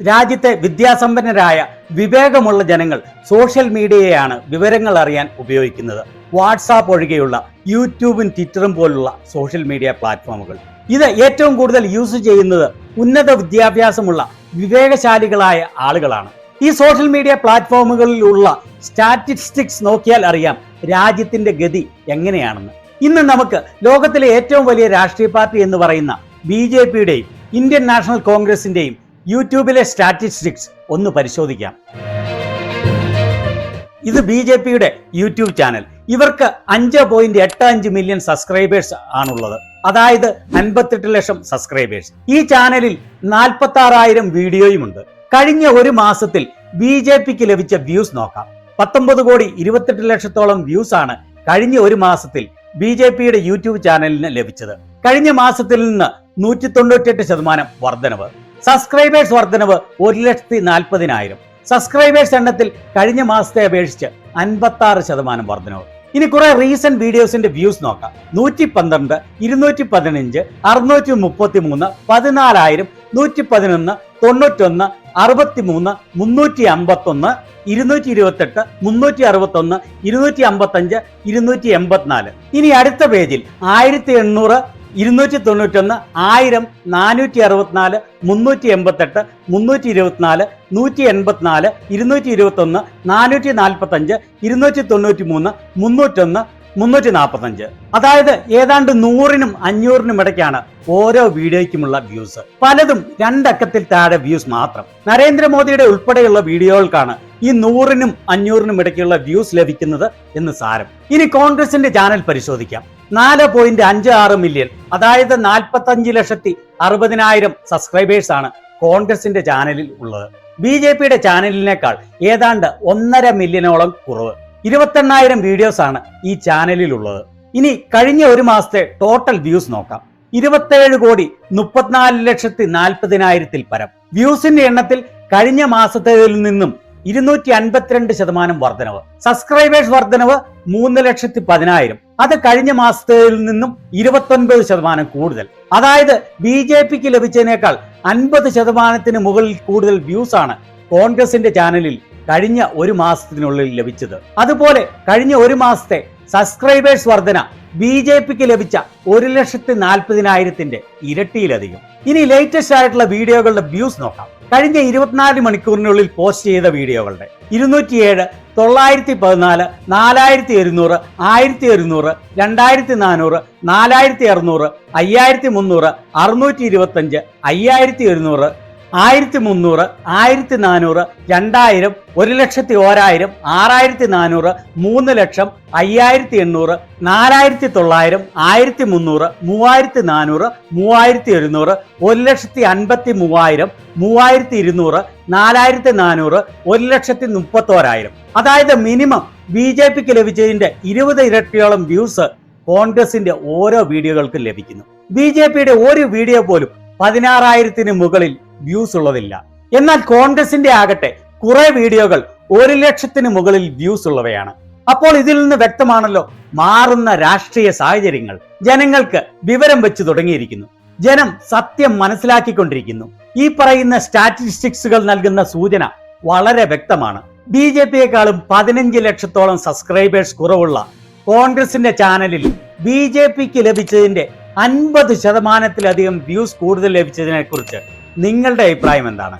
രാജ്യത്തെ വിദ്യാസമ്പന്നരായ വിവേകമുള്ള ജനങ്ങൾ സോഷ്യൽ മീഡിയയാണ് വിവരങ്ങൾ അറിയാൻ ഉപയോഗിക്കുന്നത്. വാട്സാപ്പ് ഒഴികെയുള്ള യൂട്യൂബും ട്വിറ്ററും പോലുള്ള സോഷ്യൽ മീഡിയ പ്ലാറ്റ്ഫോമുകൾ. ഇത് ഏറ്റവും കൂടുതൽ യൂസ് ചെയ്യുന്നത് ഉന്നത വിദ്യാഭ്യാസമുള്ള വിവേകശാലികളായ ആളുകളാണ്. ഈ സോഷ്യൽ മീഡിയ പ്ലാറ്റ്ഫോമുകളിലുള്ള സ്റ്റാറ്റിസ്റ്റിക്സ് നോക്കിയാൽ അറിയാം രാജ്യത്തിന്റെ ഗതി എങ്ങനെയാണെന്ന്. ഇന്ന് നമുക്ക് ലോകത്തിലെ ഏറ്റവും വലിയ രാഷ്ട്രീയ പാർട്ടി എന്ന് പറയുന്ന BJPയുടെയും ഇന്ത്യൻ നാഷണൽ കോൺഗ്രസിന്റെയും യൂട്യൂബിലെ സ്റ്റാറ്റിസ്റ്റിക്സ് ഒന്ന് പരിശോധിക്കാം. ഇത് BJPയുടെ യൂട്യൂബ് ചാനൽ. ഇവർക്ക് 5.85 മില്യൺ സബ്സ്ക്രൈബേഴ്സ് ആണുള്ളത്, അതായത് 58 ലക്ഷം സബ്സ്ക്രൈബേഴ്സ്. ഈ ചാനലിൽ 46,000 വീഡിയോയുമുണ്ട്. കഴിഞ്ഞ ഒരു മാസത്തിൽ BJPക്ക് ലഭിച്ച വ്യൂസ് നോക്കാം. 19.28 ലക്ഷത്തോളം വ്യൂസ് ആണ് കഴിഞ്ഞ ഒരു മാസത്തിൽ BJPയുടെ യൂട്യൂബ് ചാനലിന് ലഭിച്ചത്. കഴിഞ്ഞ മാസത്തിൽ നിന്ന് 198% വർധനവ്. സബ്സ്ക്രൈബേഴ്സ് വർധനവ് 1,40,000. സബ്സ്ക്രൈബേഴ്സ് എണ്ണത്തിൽ കഴിഞ്ഞ മാസത്തെ അപേക്ഷിച്ച് 56% വർധനവ്. ഇനി കുറെ റീസെന്റ് വീഡിയോസിന്റെ വ്യൂസ് നോക്കാം. 112, 215, 633, 14,000, 111, 91, 63, 351, 228, 361, 255, 284. ഇനി അടുത്ത പേജിൽ 1800, 291, 1000, 464, 388, 324, 184, 221, 445, 293, 301, 345. അതായത് ഏതാണ്ട് 100നും 500നും ഇടയ്ക്കാണ് ഓരോ വീഡിയോയ്ക്കുമുള്ള വ്യൂസ്. പലതും 2 അക്കത്തിൽ താഴെ വ്യൂസ് മാത്രം. നരേന്ദ്രമോദിയുടെ ഉൾപ്പെടെയുള്ള വീഡിയോകൾക്കാണ് ഈ 100നും 500നും ഇടയ്ക്കുള്ള വ്യൂസ് ലഭിക്കുന്നത് എന്ന് സാരം. ഇനി കോൺഗ്രസിന്റെ ചാനൽ പരിശോധിക്കാം. 4.56 മില്യൺ, അതായത് 45,60,000 സബ്സ്ക്രൈബേഴ്സ് ആണ് കോൺഗ്രസിന്റെ ചാനലിൽ ഉള്ളത്. BJPയുടെ ചാനലിനേക്കാൾ ഏതാണ്ട് 1.5 മില്യണോളം കുറവ്. 28,000 വീഡിയോസ് ആണ് ഈ ചാനലിൽ ഉള്ളത്. ഇനി കഴിഞ്ഞ ഒരു മാസത്തെ ടോട്ടൽ വ്യൂസ് നോക്കാം. 27,34,40,000 പരം. വ്യൂസിന്റെ എണ്ണത്തിൽ കഴിഞ്ഞ മാസത്തേതിൽ നിന്നും 252% വർധനവ്. സബ്സ്ക്രൈബേഴ്സ് വർധനവ് 3,10,000. അത് കഴിഞ്ഞ മാസത്തേതിൽ നിന്നും 29% കൂടുതൽ. അതായത് BJPക്ക് ലഭിച്ചതിനേക്കാൾ 50% മുകളിൽ കൂടുതൽ വ്യൂസ് ആണ് കോൺഗ്രസിന്റെ ചാനലിൽ കഴിഞ്ഞ ഒരു മാസത്തിനുള്ളിൽ ലഭിച്ചത്. അതുപോലെ കഴിഞ്ഞ ഒരു മാസത്തെ സബ്സ്ക്രൈബേഴ്സ് വർധന BJPക്ക് ലഭിച്ച 1,40,000 ഇരട്ടിയിലധികം. ഇനി ലേറ്റസ്റ്റ് ആയിട്ടുള്ള വീഡിയോകളുടെ വ്യൂസ് നോക്കാം. കഴിഞ്ഞ 24 മണിക്കൂറിനുള്ളിൽ പോസ്റ്റ് ചെയ്ത വീഡിയോകളുടെ 207, 914, 4100, 1100, 2400, 4600, 5300, 625, 5100, 1300, 1400, 2000, 1,01,000, 6,400, 3,00,000, 5,800, 4,900, 1,300, 3,400, 3,100, 1,53,000, 3,200, 4,400, 1,31,000. അതായത് മിനിമം BJPക്ക് ലഭിച്ചതിന്റെ 20 ഇരട്ടിയോളം വ്യൂസ് കോൺഗ്രസിന്റെ ഓരോ വീഡിയോകൾക്കും ലഭിക്കുന്നു. BJPയുടെ ഒരു വീഡിയോ പോലും 16,000 മുകളിൽ വ്യൂസ് ഉള്ളതില്ല. എന്നാൽ കോൺഗ്രസിന്റെ ആകട്ടെ കുറെ വീഡിയോകൾ 1,00,000 മുകളിൽ വ്യൂസ് ഉള്ളവയാണ്. അപ്പോൾ ഇതിൽ നിന്ന് വ്യക്തമാണല്ലോ മാറുന്ന രാഷ്ട്രീയ സാഹചര്യങ്ങൾ ജനങ്ങൾക്ക് വിവരം വെച്ച് തുടങ്ങിയിരിക്കുന്നു. ജനം സത്യം മനസ്സിലാക്കിക്കൊണ്ടിരിക്കുന്നു. ഈ പറയുന്ന സ്റ്റാറ്റിസ്റ്റിക്സുകൾ നൽകുന്ന സൂചന വളരെ വ്യക്തമാണ്. BJPയെക്കാളും 15 ലക്ഷത്തോളം സബ്സ്ക്രൈബേഴ്സ് കുറവുള്ള കോൺഗ്രസിന്റെ ചാനലിൽ BJPക്ക് ലഭിച്ചതിന്റെ 50%-ലധികം വ്യൂസ് കൂടുതൽ ലഭിച്ചതിനെ കുറിച്ച് നിങ്ങളുടെ അഭിപ്രായം എന്താണ്?